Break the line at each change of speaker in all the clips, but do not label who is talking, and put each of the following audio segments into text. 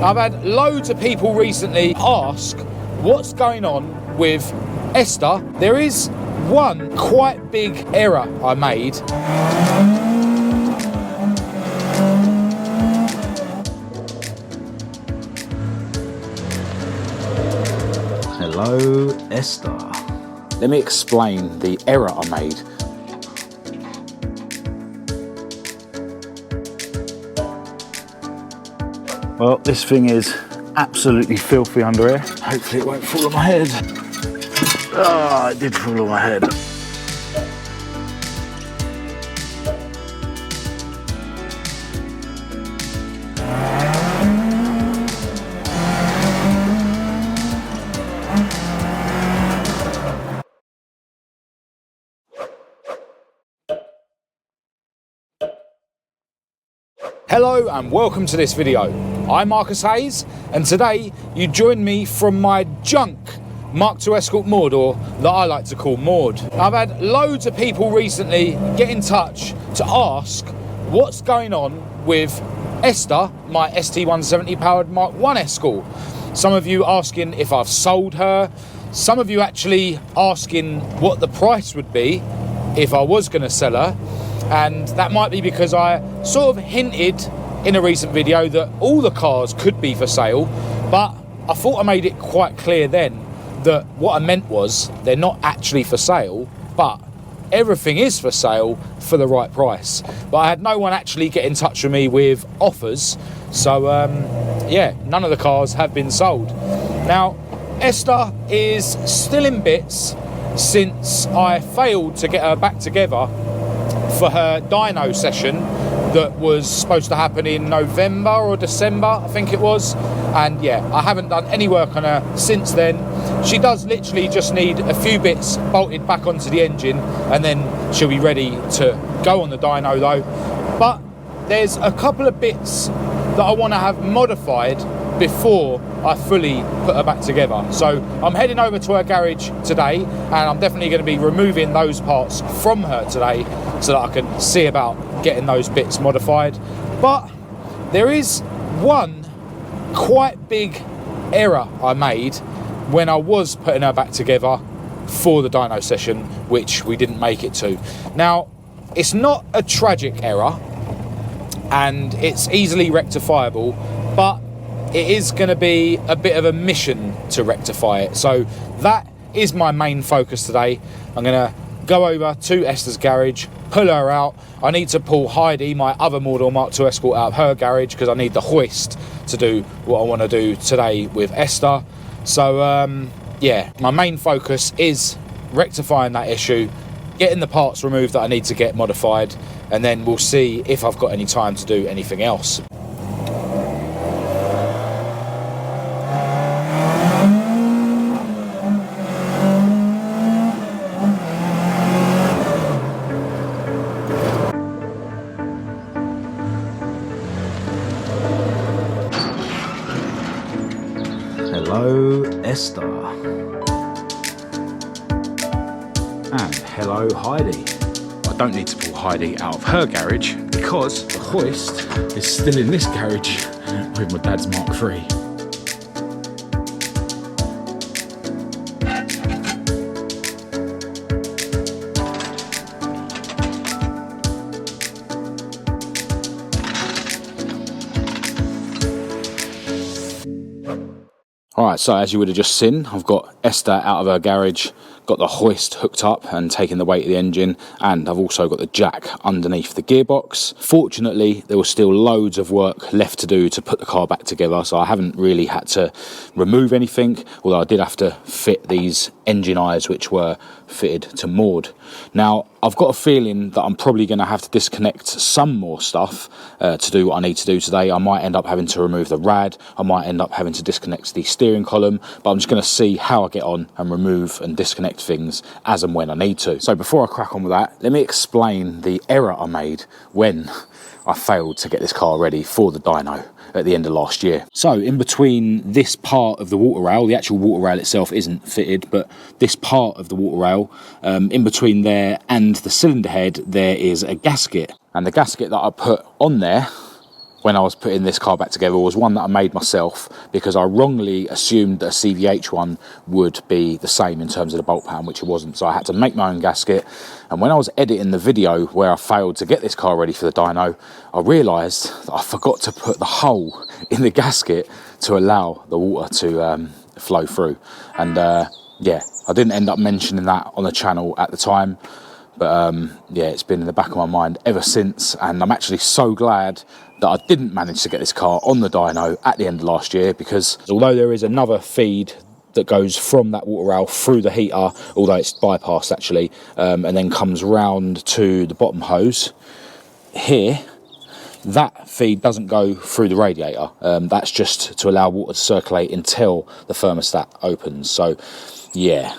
I've had loads of people recently ask what's going on with Esther. There is one quite big error I made.
Hello, Esther.
Let me explain the error I made.
Well, this thing is absolutely filthy under here. Hopefully it won't fall on my head. Ah, it did fall on my head.
Hello and welcome to this video. I'm Marcus Hayes, and today you join me from my junk Mk1 Escort Maud, or that I like to call Maud. I've had loads of people recently get in touch to ask what's going on with Esther, my ST170 powered Mk1 Escort. Some of you asking if I've sold her, some of you actually asking what the price would be if I was going to sell her. And that might be because I sort of hinted in a recent video that all the cars could be for sale, but I thought I made it quite clear then that what I meant was they're not actually for sale, but everything is for sale for the right price. But I had no one actually get in touch with me with offers, so yeah, none of the cars have been sold. Now, Esther is still in bits since I failed to get her back together for her dyno session that was supposed to happen in November or December, I think it was. And yeah, I haven't done any work on her since then. She does literally just need a few bits bolted back onto the engine, and then she'll be ready to go on the dyno though. But there's a couple of bits that I want to have modified before I fully put her back together. So I'm heading over to her garage today, and I'm definitely going to be removing those parts from her today so that I can see about getting those bits modified. But there is one quite big error I made when I was putting her back together for the dyno session, which we didn't make it to. Now, it's not a tragic error and it's easily rectifiable, but it is going to be a bit of a mission to rectify it. So that is my main focus today. I'm going to go over to Esther's garage, pull her out. I need to pull Heidi, my other model Mk1 Escort, out of her garage because I need the hoist to do what I want to do today with Esther. So yeah, my main focus is rectifying that issue, getting the parts removed that I need to get modified, and then we'll see if I've got any time to do anything else.
Hello, Esther. And hello, Heidi.
I don't need to pull Heidi out of her garage because the hoist is still in this garage with my dad's Mk3. Alright, so as you would have just seen, I've got Esther out of her garage, got the hoist hooked up and taking the weight of the engine, and I've also got the jack underneath the gearbox. Fortunately, there was still loads of work left to do to put the car back together, so I haven't really had to remove anything, although I did have to fit these engine eyes which were fitted to Maud. Now, I've got a feeling that I'm probably going to have to disconnect some more stuff to do what I need to do today. I might end up having to remove the rad, I might end up having to disconnect the steering column, but I'm just going to see how I get on and remove and disconnect things as and when I need to. So before I crack on with that, let me explain the error I made when I failed to get this car ready for the dyno at the end of last year. So in between this part of the water rail, the actual water rail itself isn't fitted, but this part of the water rail, in between there and the cylinder head, there is a gasket. And the gasket that I put on there when I was putting this car back together was one that I made myself, because I wrongly assumed that a CVH one would be the same in terms of the bolt pattern, which it wasn't. So I had to make my own gasket. And when I was editing the video where I failed to get this car ready for the dyno, I realised that I forgot to put the hole in the gasket to allow the water to flow through. And yeah, I didn't end up mentioning that on the channel at the time. But yeah, it's been in the back of my mind ever since, and I'm actually so glad that I didn't manage to get this car on the dyno at the end of last year, because although there is another feed that goes from that water rail through the heater, although it's bypassed actually, and then comes round to the bottom hose, here, that feed doesn't go through the radiator. That's just to allow water to circulate until the thermostat opens. So yeah,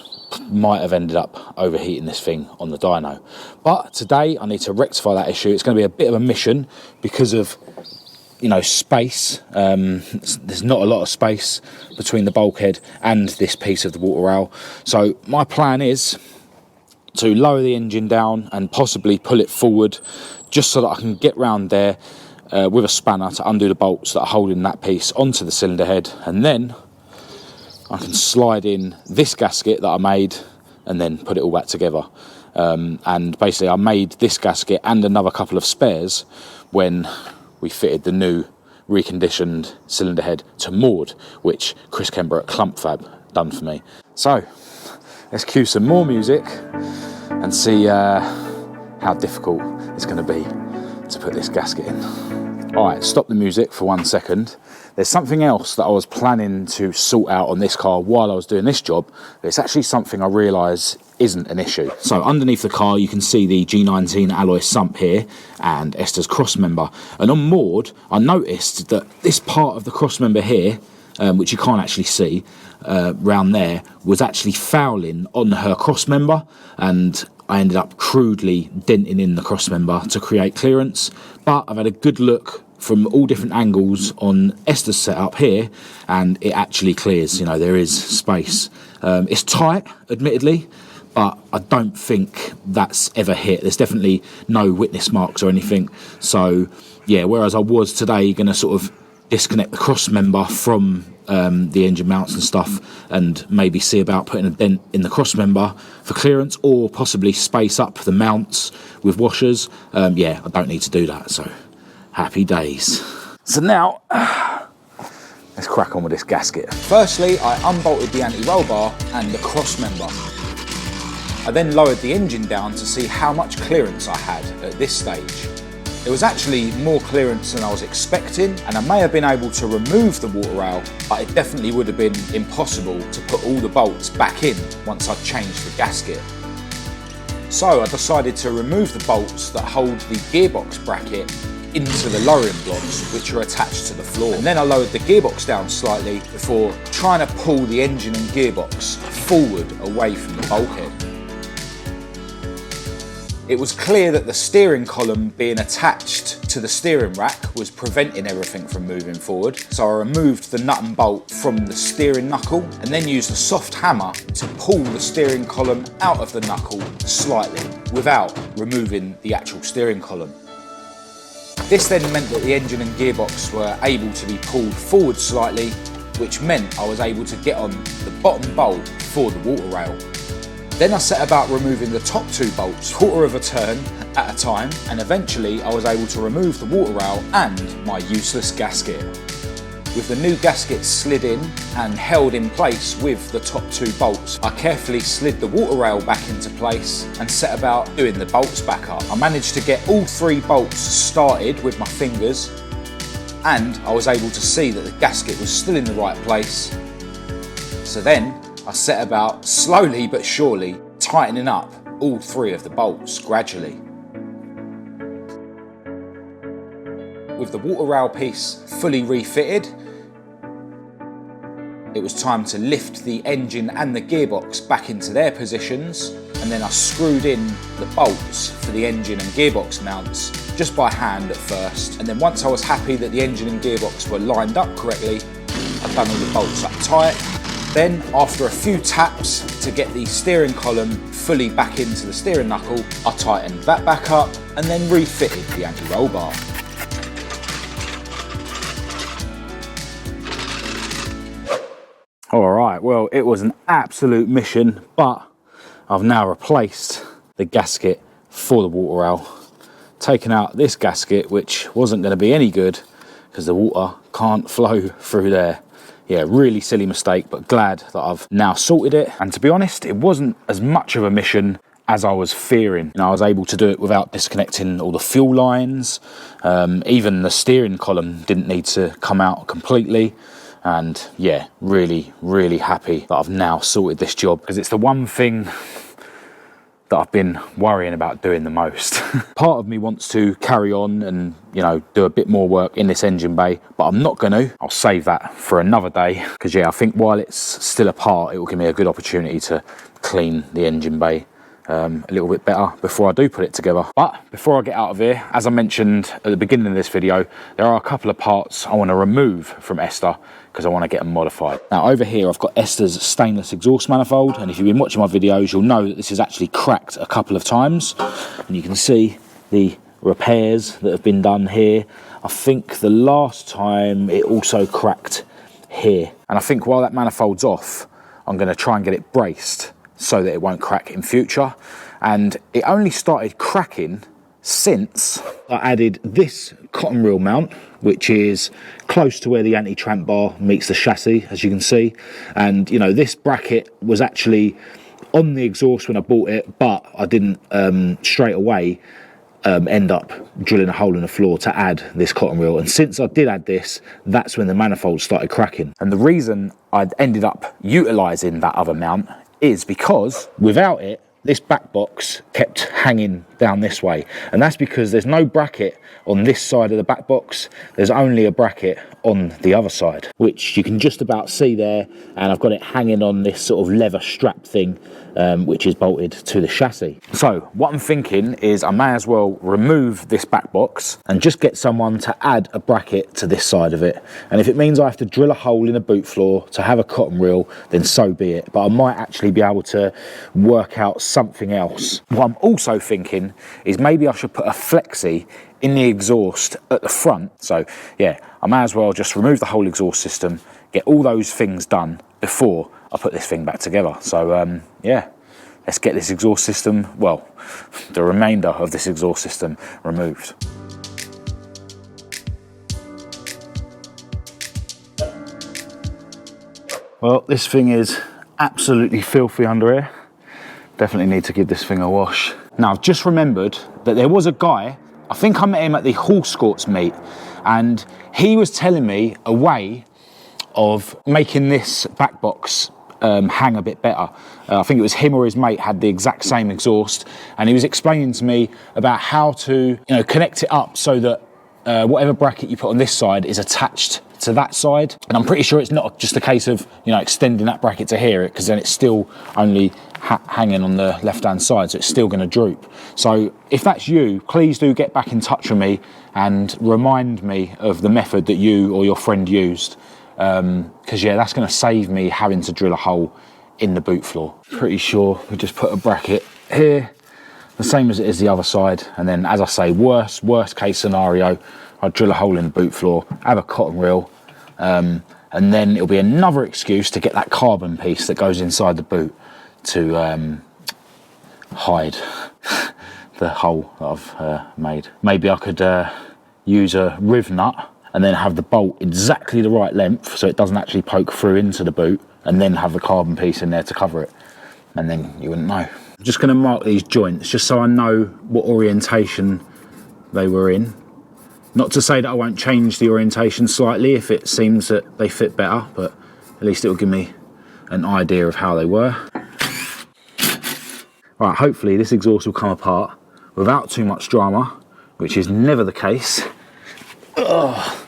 might have ended up overheating this thing on the dyno. But today I need to rectify that issue. It's going to be a bit of a mission because of, you know, space. There's not a lot of space between the bulkhead and this piece of the water rail. So my plan is to lower the engine down and possibly pull it forward, just so that I can get round there with a spanner to undo the bolts that are holding that piece onto the cylinder head, and then I can slide in this gasket that I made and then put it all back together. And basically I made this gasket and another couple of spares when we fitted the new reconditioned cylinder head to Maud, which Chris Kember at Clump Fab done for me. So let's cue some more music and see how difficult it's going to be to put this gasket in. Alright, stop the music for 1 second. There's something else that I was planning to sort out on this car while I was doing this job, but it's actually something I realise isn't an issue. So underneath the car you can see the G19 alloy sump here and Esther's cross member. And on Maud I noticed that this part of the cross member here, which you can't actually see round there, was actually fouling on her cross member, and I ended up crudely denting in the cross member to create clearance. But I've had a good look from all different angles on Esther's setup here, and it actually clears. You know, there is space. It's tight, admittedly, but I don't think that's ever hit. There's definitely no witness marks or anything. So yeah, whereas I was today going to sort of disconnect the cross member from the engine mounts and stuff, and maybe see about putting a dent in the cross member for clearance, or possibly space up the mounts with washers. Yeah, I don't need to do that, so happy days. So now let's crack on with this gasket. Firstly, I unbolted the anti-roll bar and the cross member. I then lowered the engine down to see how much clearance I had at this stage. There was actually more clearance than I was expecting, and I may have been able to remove the water rail, but it definitely would have been impossible to put all the bolts back in once I'd changed the gasket. So I decided to remove the bolts that hold the gearbox bracket into the lowering blocks, which are attached to the floor. And then I lowered the gearbox down slightly before trying to pull the engine and gearbox forward away from the bulkhead. It was clear that the steering column being attached to the steering rack was preventing everything from moving forward, so I removed the nut and bolt from the steering knuckle and then used a soft hammer to pull the steering column out of the knuckle slightly without removing the actual steering column. This then meant that the engine and gearbox were able to be pulled forward slightly, which meant I was able to get on the bottom bolt for the water rail. Then I set about removing the top two bolts, quarter of a turn at a time, and eventually I was able to remove the water rail and my useless gasket. With the new gasket slid in and held in place with the top two bolts, I carefully slid the water rail back into place and set about doing the bolts back up. I managed to get all three bolts started with my fingers, and I was able to see that the gasket was still in the right place. So then I set about, slowly but surely, tightening up all three of the bolts gradually. With the water rail piece fully refitted, it was time to lift the engine and the gearbox back into their positions, and then I screwed in the bolts for the engine and gearbox mounts just by hand at first, and then once I was happy that the engine and gearbox were lined up correctly, I'd done all the bolts up tight. Then, after a few taps to get the steering column fully back into the steering knuckle, I tightened that back up and then refitted the anti-roll bar.
All right, well, it was an absolute mission, but I've now replaced the gasket for the water rail, taken out this gasket, which wasn't going to be any good because the water can't flow through there. Yeah, really silly mistake, but glad that I've now sorted it. And to be honest, it wasn't as much of a mission as I was fearing. You know, I was able to do it without disconnecting all the fuel lines. Even the steering column didn't need to come out completely. And yeah, really, really happy that I've now sorted this job, because it's the one thing that I've been worrying about doing the most. Part of me wants to carry on and, you know, do a bit more work in this engine bay, but I'm not going to. I'll save that for another day, because yeah, I think while it's still apart, it will give me a good opportunity to clean the engine bay a little bit better before I do put it together. But before I get out of here, as I mentioned at the beginning of this video, there are a couple of parts I want to remove from Esther because I want to get them modified. Now over here I've got Esther's stainless exhaust manifold, and if you've been watching my videos you'll know that this is actually cracked a couple of times, and you can see the repairs that have been done here. I think the last time it also cracked here, and I think while that manifold's off I'm going to try and get it braced so that it won't crack in future. And it only started cracking since I added this cotton reel mount, which is close to where the anti-tramp bar meets the chassis, as you can see. And you know, this bracket was actually on the exhaust when I bought it, but I didn't straight away end up drilling a hole in the floor to add this cotton reel. And since I did add this, that's when the manifold started cracking. And the reason I'd ended up utilising that other mount is because without it, this back box kept hanging down this way, and that's because there's no bracket on this side of the back box. There's only a bracket on the other side, which you can just about see there, and I've got it hanging on this sort of leather strap thing, which is bolted to the chassis. So what I'm thinking is I may as well remove this back box and just get someone to add a bracket to this side of it, and if it means I have to drill a hole in a boot floor to have a cotton reel, then so be it. But I might actually be able to work out something else. What I'm also thinking is maybe I should put a flexi in the exhaust at the front. So yeah, I may as well just remove the whole exhaust system, get all those things done before I put this thing back together. So yeah, let's get this exhaust system, well, the remainder of this exhaust system removed. Well, this thing is absolutely filthy under here. Definitely need to give this thing a wash. Now, I've just remembered that there was a guy, I think I met him at the Escort meet, and he was telling me a way of making this back box hang a bit better. I think it was him or his mate had the exact same exhaust, and he was explaining to me about how to, you know, connect it up so that whatever bracket you put on this side is attached to that side. And I'm pretty sure it's not just a case of, you know, extending that bracket to here, because then it's still only hanging on the left hand side, so it's still going to droop. So if that's you, please do get back in touch with me and remind me of the method that you or your friend used, because yeah, that's going to save me having to drill a hole in the boot floor. Pretty sure we just put a bracket here, the same as it is the other side, and then, as I say, worst case scenario, I'd drill a hole in the boot floor, have a cotton reel, and then it'll be another excuse to get that carbon piece that goes inside the boot to hide the hole that I've made. Maybe I could use a riv nut and then have the bolt exactly the right length so it doesn't actually poke through into the boot, and then have the carbon piece in there to cover it, and then you wouldn't know. I'm just going to mark these joints just so I know what orientation they were in. Not to say that I won't change the orientation slightly if it seems that they fit better, but at least it will give me an idea of how they were. Right, hopefully this exhaust will come apart without too much drama, which is never the case. Ugh.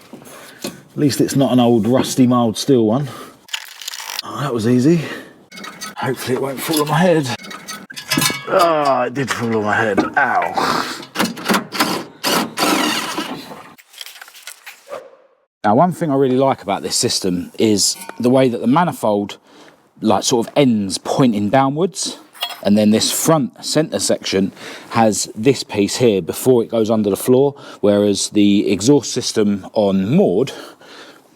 At least it's not an old rusty mild steel one. Oh, that was easy. Hopefully it won't fall on my head. Oh, it did fall on my head. Ow. Now, one thing I really like about this system is the way that the manifold like sort of ends pointing downwards, and then this front centre section has this piece here before it goes under the floor, whereas the exhaust system on Maud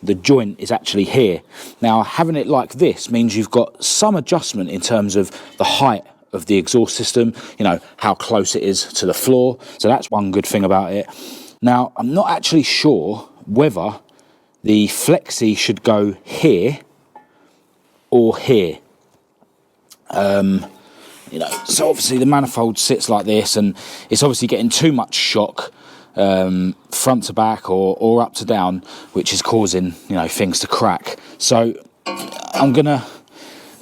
the joint is actually here. Now, having it like this means you've got some adjustment in terms of the height of the exhaust system, you know, how close it is to the floor. So that's one good thing about it. Now, I'm not actually sure whether the flexi should go here or here. You know, so obviously the manifold sits like this, and it's obviously getting too much shock front to back or up to down, which is causing, you know, things to crack. So I'm gonna,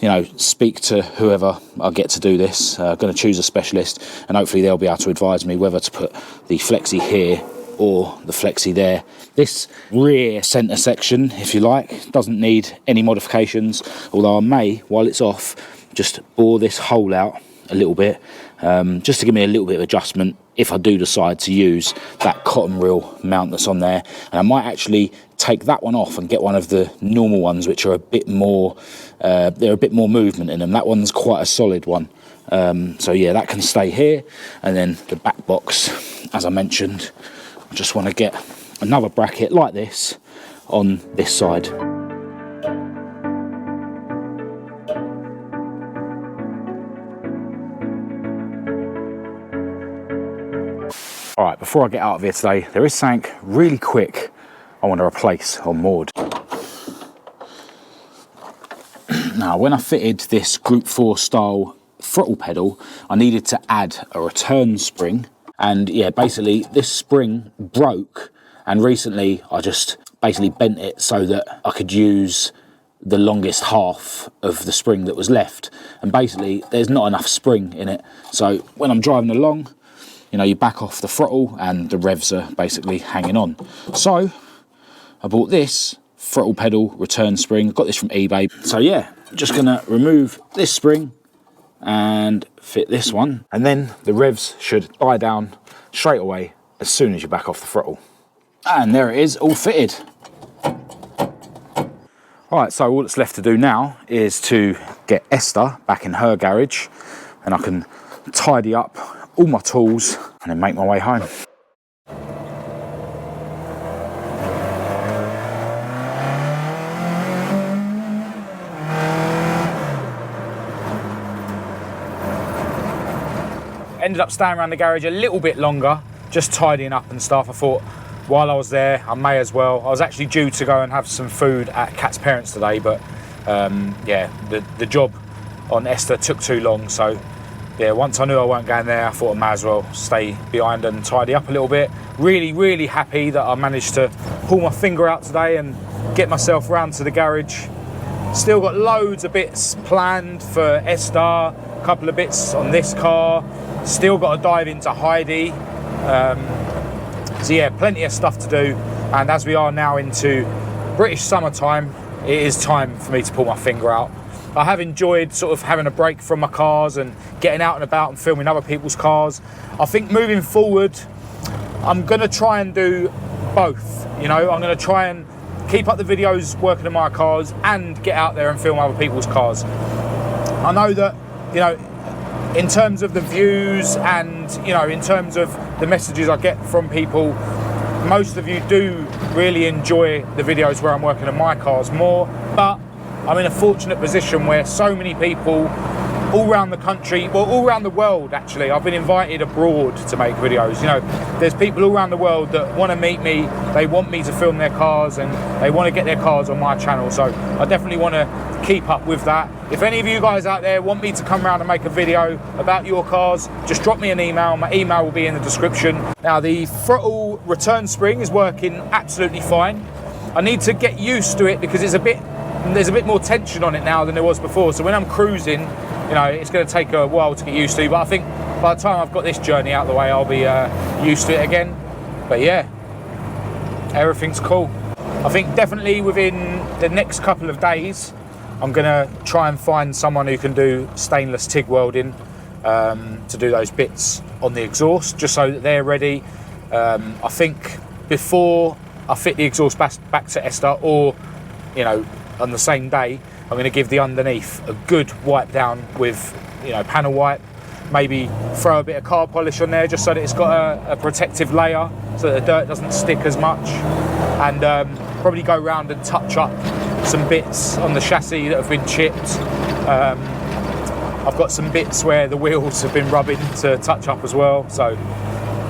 you know, speak to whoever I get to do this. I'm gonna choose a specialist, and hopefully they'll be able to advise me whether to put the flexi here or the flexi there. This rear centre section, if you like, doesn't need any modifications, although I may, while it's off, just bore this hole out a little bit, just to give me a little bit of adjustment if I do decide to use that cotton reel mount that's on there. And I might actually take that one off and get one of the normal ones, which are a bit more, they're a bit more movement in them. That one's quite a solid one. So yeah, that can stay here. And then the back box, as I mentioned, I just want to get another bracket like this on this side. All right, before I get out of here today, there is something really quick I want to replace on Maud. Now, when I fitted this Group 4 style throttle pedal, I needed to add a return spring. And yeah, basically this spring broke, and recently I just basically bent it so that I could use the longest half of the spring that was left. And basically there's not enough spring in it. So when I'm driving along, you know, you back off the throttle and the revs are basically hanging on. So I bought this throttle pedal return spring. Got this from eBay. So yeah, just gonna remove this spring and fit this one. And then the revs should die down straight away as soon as you back off the throttle. And there it is, all fitted. All right, so all that's left to do now is to get Esther back in her garage, and I can tidy up all my tools and then make my way home.
Ended up staying around the garage a little bit longer, just tidying up and stuff. I thought while I was there, I may as well. I was actually due to go and have some food at Kat's parents today, but yeah, the job on Esther took too long. So yeah, once I knew I weren't going there, I thought I may as well stay behind and tidy up a little bit. Really, really happy that I managed to pull my finger out today and get myself round to the garage. Still got loads of bits planned for Esther, a couple of bits on this car. Still got to dive into Heidi. So yeah, plenty of stuff to do. And as we are now into British summertime, it is time for me to pull my finger out. I have enjoyed sort of having a break from my cars and getting out and about and filming other people's cars. I think moving forward, I'm gonna try and do both. You know, I'm gonna try and keep up the videos working on my cars and get out there and film other people's cars. I know that, you know, in terms of the views and, you know, in terms of the messages I get from people, most of you do really enjoy the videos where I'm working on my cars more, but I'm in a fortunate position where so many people all around the country, well, all around the world actually, I've been invited abroad to make videos. You know, there's people all around the world that want to meet me, they want me to film their cars and they want to get their cars on my channel, so I definitely want to keep up with that. If any of you guys out there want me to come around and make a video about your cars, just drop me an email. My email will be in the description. Now, the throttle return spring is working absolutely fine. I need to get used to it because there's a bit more tension on it now than there was before. So when I'm cruising, you know, it's going to take a while to get used to, but I think by the time I've got this journey out of the way, I'll be used to it again. But yeah, everything's cool. I think definitely within the next couple of days, I'm going to try and find someone who can do stainless TIG welding to do those bits on the exhaust, just so that they're ready. I think before I fit the exhaust back to Esther, or, you know, on the same day, I'm going to give the underneath a good wipe down with, you know, panel wipe. Maybe throw a bit of car polish on there just so that it's got a protective layer so that the dirt doesn't stick as much. And probably go round and touch up some bits on the chassis that have been chipped. I've got some bits where the wheels have been rubbing to touch up as well. So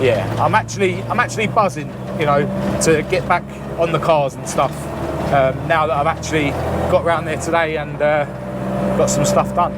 yeah, I'm actually buzzing, you know, to get back on the cars and stuff. Now that I've actually got round there today and got some stuff done.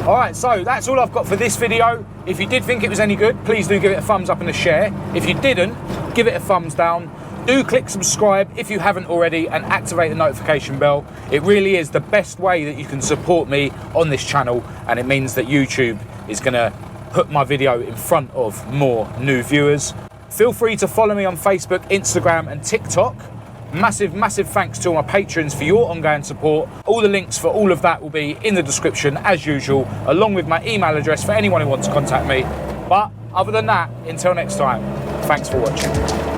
Alright, so that's all I've got for this video. If you did think it was any good, please do give it a thumbs up and a share. If you didn't, give it a thumbs down. Do click subscribe if you haven't already and activate the notification bell. It really is the best way that you can support me on this channel, and it means that YouTube is going to put my video in front of more new viewers. Feel free to follow me on Facebook, Instagram and TikTok. Massive thanks to all my patrons for your ongoing support. All the links for all of that will be in the description as usual, along with my email address for anyone who wants to contact me. But other than that, until next time, thanks for watching.